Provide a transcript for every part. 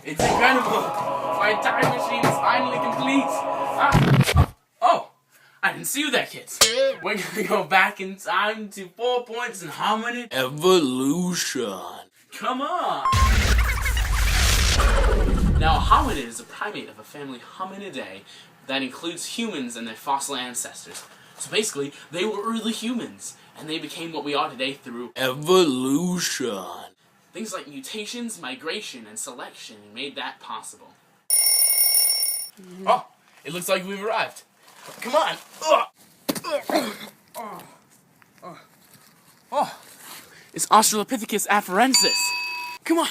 It's incredible! My time machine is finally complete! Oh! I didn't see you there, kids! We're gonna go back in time to 4 points in Hominid Evolution! Come on! Now, a hominid is a primate of a family Hominidae that includes humans and their fossil ancestors. So basically, they were early humans, and they became what we are today through evolution. Things like mutations, migration, and selection made that possible. Oh, it looks like we've arrived. Come on. Oh, it's Australopithecus afarensis. Come on.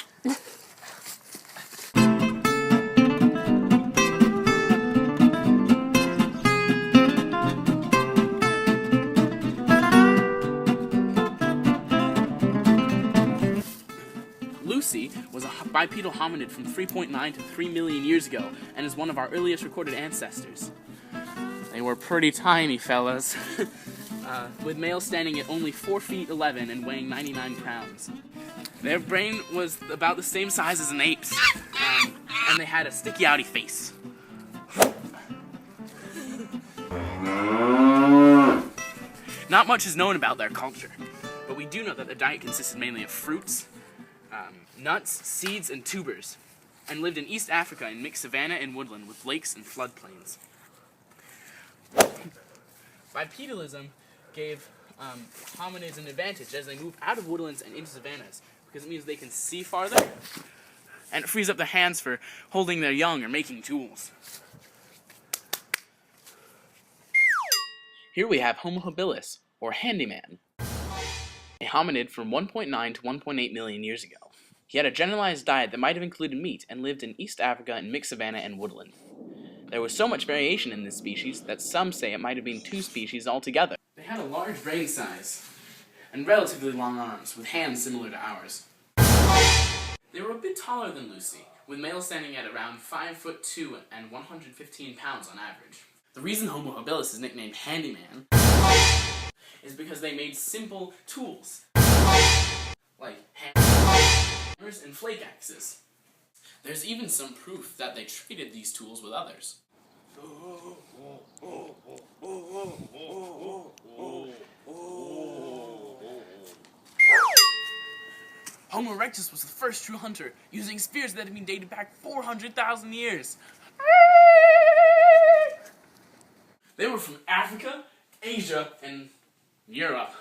Lucy was a bipedal hominid from 3.9 to 3 million years ago and is one of our earliest recorded ancestors. They were pretty tiny fellas, with males standing at only 4 feet 11 and weighing 99 pounds. Their brain was about the same size as an ape's, and they had a sticky outy face. Not much is known about their culture, but we do know that their diet consisted mainly of fruits, nuts, seeds, and tubers, and lived in East Africa in mixed savanna and woodland with lakes and floodplains. Bipedalism gave hominids an advantage as they move out of woodlands and into savannas, because it means they can see farther, and it frees up their hands for holding their young or making tools. Here we have Homo habilis, or handyman, a hominid from 1.9 to 1.8 million years ago. He had a generalized diet that might have included meat and lived in East Africa in mixed savanna and woodland. There was so much variation in this species that some say it might have been 2 species altogether. They had a large brain size and relatively long arms, with hands similar to ours. They were a bit taller than Lucy, with males standing at around 5'2" and 115 pounds on average. The reason Homo habilis is nicknamed handyman is because they made simple tools, like hammers and flake axes. There's even some proof that they traded these tools with others. Homo erectus was the first true hunter, using spears that had been dated back 400,000 years. They were from Africa, Asia, and Europe,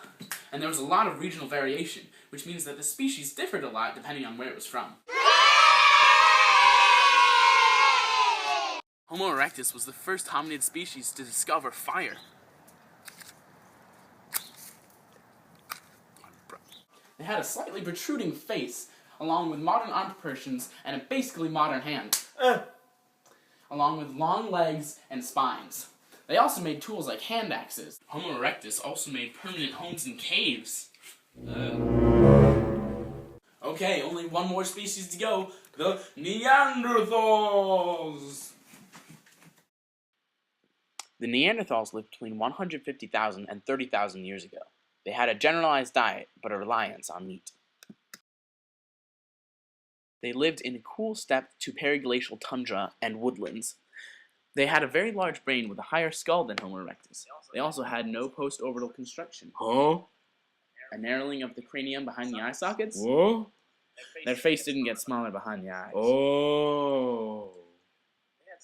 and there was a lot of regional variation, which means that the species differed a lot depending on where it was from. Homo erectus was the first hominid species to discover fire. They had a slightly protruding face, along with modern arm proportions and a basically modern hand, along with long legs and spines. They also made tools like hand axes. Homo erectus also made permanent homes in caves. Okay, only one more species to go. The Neanderthals! The Neanderthals lived between 150,000 and 30,000 years ago. They had a generalized diet, but a reliance on meat. They lived in cool steppe to periglacial tundra and woodlands. They had a very large brain with a higher skull than Homo erectus. They also had no post-orbital construction. Huh? A narrowing of the cranium behind the eye sockets. Whoa? Their face didn't get smaller behind the eyes. Oh.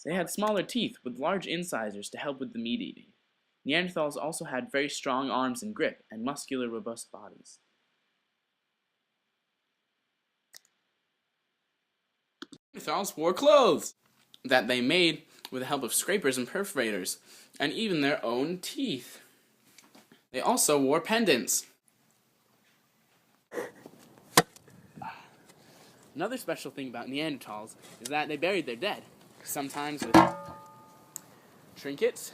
They had smaller teeth with large incisors to help with the meat eating. Neanderthals also had very strong arms and grip, and muscular, robust bodies. Neanderthals wore clothes that they made with the help of scrapers and perforators, and even their own teeth. They also wore pendants. Another special thing about Neanderthals is that they buried their dead, sometimes with trinkets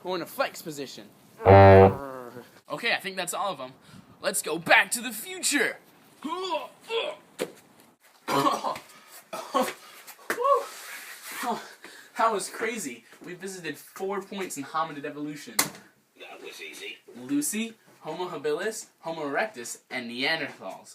or in a flex position. Okay, I think that's all of them. Let's go back to the future! That was crazy. We visited 4 points in hominid evolution. That was easy. Lucy, Homo habilis, Homo erectus, and Neanderthals.